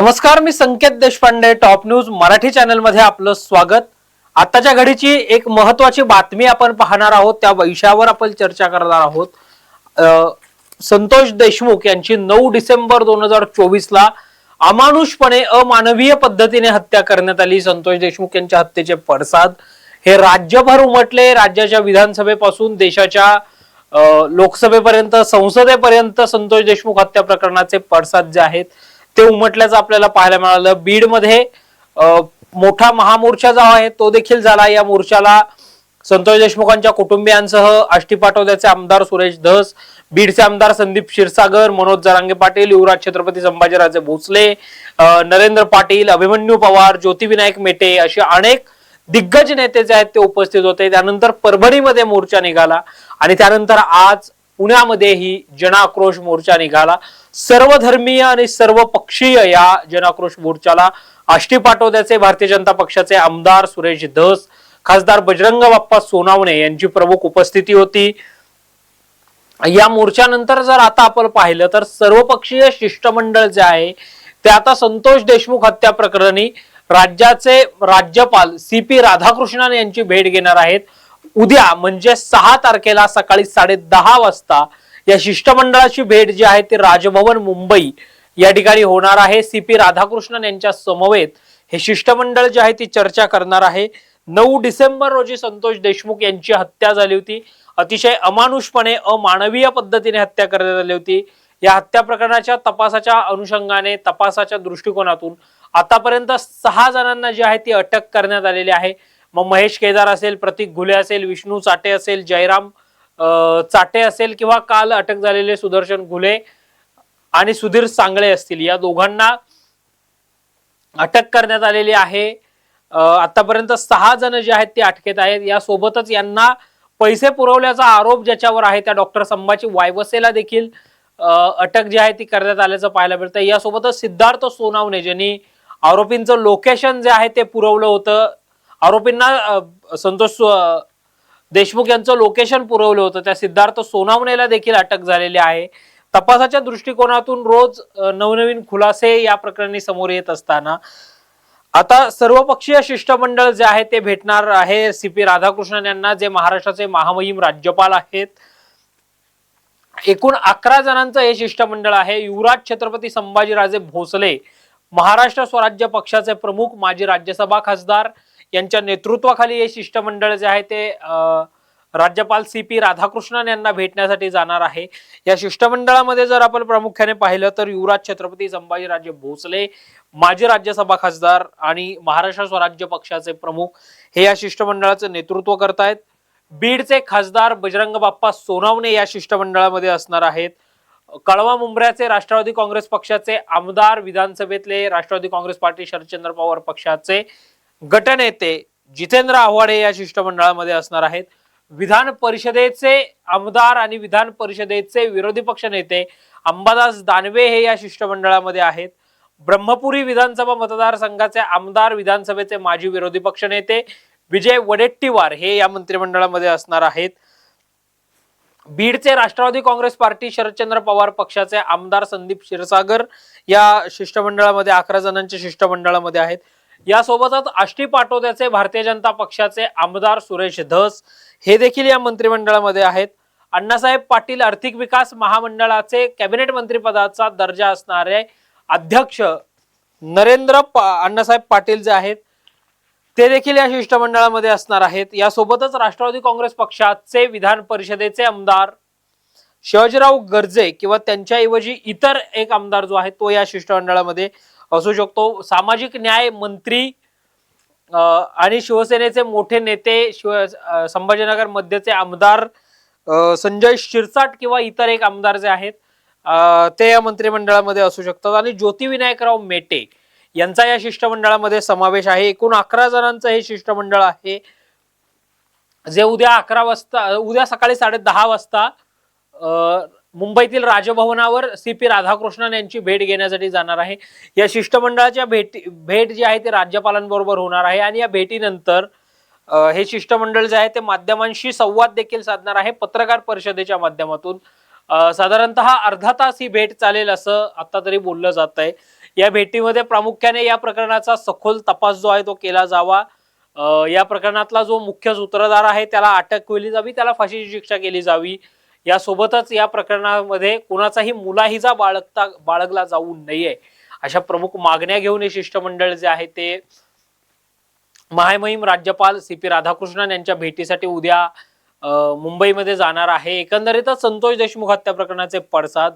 नमस्कार, मी Sanket Deshpande, top news Marathi channel मध्ये आपलं स्वागत। आताच्या घडीची एक महत्त्वाची बातमी आपण पाहणार आहोत, त्या विषयावर आपण चर्चा करणार आहोत। संतोष देशमुख यांची 9 डिसेंबर 2024 ला अमानुषपणे अमानवीय पद्धतीने हत्या करण्यात आली। संतोष देशमुख यांच्या हत्येचे पडसाद हे राज्यभर उमटले। राज्याच्या विधानसभेपासून देशाच्या लोकसभेपर्यंत, संसदेपर्यंत संतोष देशमुख हत्या प्रकरणाचे पडसाद जे आहेत ते उमटल्याचं आपल्याला पाहायला मिळालं। बीड मध्ये मोठा महामोर्चा जो आहे तो देखील झाला। या मोर्चाला संतोष देशमुखांच्या कुटुंबियांसह आष्टी पाटोद्याचे आमदार सुरेश धस, बीडचे आमदार संदीप क्षीरसागर, मनोज जरांगे पाटील, युवराज छत्रपती संभाजीराजे भोसले, नरेंद्र पाटील, अभिमन्यू पवार, ज्योतिविनायक मेटे असे अनेक दिग्गज नेते जे आहेत ते उपस्थित होते। त्यानंतर परभणीमध्ये मोर्चा निघाला आणि त्यानंतर आज पुण्यामध्येही जनाक्रोश मोर्चा निघाला। सर्व धर्मीय आणि सर्व पक्षीय या जनाक्रोश मोर्चाला आष्टी पाटोद्याचे भारतीय जनता पक्षाचे आमदार सुरेश धस, खासदार बजरंग बाप्पा सोनवणे यांची प्रमुख उपस्थिती होती। या मोर्चानंतर जर आता आपण पाहिलं तर सर्वपक्षीय शिष्टमंडळ जे आहे ते आता संतोष देशमुख हत्या प्रकरणी राज्याचे राज्यपाल CP राधाकृष्णन यांची भेट घेणार आहेत। उद्या म्हणजे 6 तारखेला सकाळी 10:30 वाजता या शिष्टमंडळाची भेट जी आहे ती राजभवन मुंबई या ठिकाणी होणार आहे। CP राधाकृष्णन यांच्या समवेत हे शिष्टमंडळ जे आहे ती चर्चा करणार आहे। 9 डिसेंबर रोजी संतोष देशमुख यांची हत्या झाली होती। अतिशय अमानुषपणे अमानवीय पद्धतीने हत्या करण्यात आली होती। या हत्या प्रकरणाच्या तपासाच्या अनुषंगाने, तपासाच्या दृष्टिकोनातून आतापर्यंत 6 जणांना जी आहे ती अटक करण्यात आलेली आहे। मग महेश केदार असेल, प्रतीक घुले असेल, विष्णू चाटे असेल, जयराम चाटे असेल किंवा काल अटक झालेले सुदर्शन घुले आणि सुधीर सांगळे असतील, या दोघांना अटक करण्यात आलेली आहे। आतापर्यंत 6 जण जे आहेत ते अटकेत आहेत। यासोबतच यांना पैसे पुरवल्याचा आरोप ज्याच्यावर आहे त्या डॉक्टर संभाजी वायवसेला देखील अटक जी आहे ती करण्यात आल्याचं पाहायला मिळतं। यासोबतच सिद्धार्थ सोनवणे ज्यांनी आरोपींचं लोकेशन जे आहे ते पुरवलं होतं, आरोपींना संतोष देशमुख यांचं लोकेशन पुरवलं होतं, त्या सिद्धार्थ सोनवणेला देखील अटक झालेली आहे। तपासाच्या दृष्टिकोनातून रोज नवनवीन खुलासे या प्रकरणी समोर येत असताना आता सर्वपक्षीय शिष्टमंडळ जे आहे ते भेटणार आहे CP राधाकृष्णन यांना, जे महाराष्ट्राचे महामहिम राज्यपाल आहेत। एकूण 11 जणांचं हे शिष्टमंडळ आहे। युवराज छत्रपती संभाजीराजे भोसले, महाराष्ट्र स्वराज्य पक्षाचे प्रमुख, माजी राज्यसभा खासदार यांच्या नेतृत्वाखाली हे शिष्टमंडळ जे आहे ते राज्यपाल CP राधाकृष्णन यांना भेटण्यासाठी जाणार आहे। या शिष्टमंडळामध्ये जर आपण प्रामुख्याने पाहिलं तर युवराज छत्रपती संभाजीराजे भोसले, माजी राज्यसभा खासदार आणि महाराष्ट्र स्वराज्य पक्षाचे प्रमुख हे या शिष्टमंडळाचं नेतृत्व करतायत। बीडचे खासदार बजरंग बाप्पा सोनवणे या शिष्टमंडळामध्ये असणार आहेत। कळवा मुंब्र्याचे राष्ट्रवादी काँग्रेस पक्षाचे आमदार, विधानसभेतले राष्ट्रवादी काँग्रेस पार्टी शरदचंद्र पवार पक्षाचे गटनेते जितेंद्र आव्हाड या शिष्टमंडळामध्ये असणार आहेत। विधान परिषदेचे आमदार आणि विधान परिषदेचे विरोधी पक्ष नेते अंबादास दानवे हे या शिष्टमंडळामध्ये आहेत। ब्रह्मपुरी विधानसभा मतदारसंघाचे आमदार, विधानसभेचे माजी विरोधी पक्ष नेते विजय वडेट्टीवार हे या मंत्रिमंडळामध्ये असणार आहेत। बीडचे राष्ट्रवादी काँग्रेस पार्टी शरदचंद्र पवार पक्षाचे आमदार संदीप क्षीरसागर या शिष्टमंडळामध्ये 11 जणांच्या शिष्टमंडळामध्ये आहेत। यासोबतच आष्टी पाटोद्याचे भारतीय जनता पक्षाचे आमदार सुरेश धस हे देखील या मंत्रिमंडळामध्ये आहेत। अण्णासाहेब पाटील आर्थिक विकास महामंडळाचे कॅबिनेट मंत्रिपदाचा दर्जा असणारे अध्यक्ष अण्णासाहेब पाटील जे आहेत ते देखील या शिष्टमंडळामध्ये असणार आहेत। यासोबतच राष्ट्रवादी काँग्रेस पक्षाचे विधान परिषदेचे आमदार शिवाजीराव गर्जे किंवा त्यांच्याऐवजी इतर एक आमदार जो आहे तो या शिष्टमंडळामध्ये असू शकतो। सामाजिक न्याय मंत्री आणि शिवसेनेचे मोठे नेते संभाजीनगर मध्यचे आमदार संजय शिरसाट किंवा इतर एक आमदार जे आहेत ते या मंत्रिमंडळामध्ये असू शकतात। आणि ज्योतिविनायकराव मेटे यांचा या शिष्टमंडळामध्ये समावेश आहे। एकूण 11 जणांचं हे शिष्टमंडळ आहे, जे उद्या सकाळी 10:30 वाजता मुंबईतील राजभवनावर CP राधाकृष्णन यांची भेट घेण्यासाठी जाणार आहे। या शिष्टमंडळाच्या भेट जी आहे ती राज्यपालांबरोबर होणार आहे आणि या भेटीनंतर हे शिष्टमंडळ जे आहे ते माध्यमांशी संवाद देखील साधणार आहे पत्रकार परिषदेच्या माध्यमातून। साधारणतः अर्धा तास ही भेट चालेल असं आता तरी बोललं जात आहे। या भेटीमध्ये प्रामुख्याने या प्रकरणाचा सखोल तपास जो आहे तो केला जावा, या प्रकरणातला जो मुख्य सूत्रधार आहे त्याला अटक केली जावी, त्याला फाशीची शिक्षा केली जावी, यासोबतच या प्रकरणामध्ये कुणाचाही मुलाहिजा बाळगला जाऊ नये अशा प्रमुख मागण्या घेऊन हे शिष्टमंडळ जे आहे ते महामहिम राज्यपाल CP राधाकृष्णन यांच्या भेटीसाठी उद्या मुंबईमध्ये जाणार आहे. एकंदरीतच संतोष देशमुख हत्या प्रकरणाचे पडसाद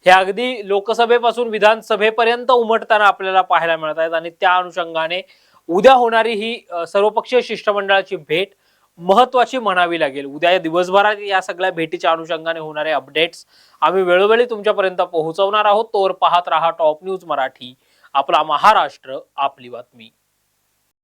हे अगदी लोकसभेपासून विधानसभेपर्यंत उमटताना आपल्याला पाहायला मिळत आहेत आणि त्या अनुषंगाने उद्या होणारी ही सर्वपक्षीय शिष्टमंडळाची भेट महत्वाची म्हणावी लागेल. उद्या दिवसभरात या सगळ्या भेटीच्या अनुषंगाने होणारे अपडेट्स आम्ही वेळोवेळी तुमच्यापर्यंत पोहोचवणार आहोत. तोवर पाहत रहा टॉप न्यूज मराठी, आपला महाराष्ट्र आपली बातमी.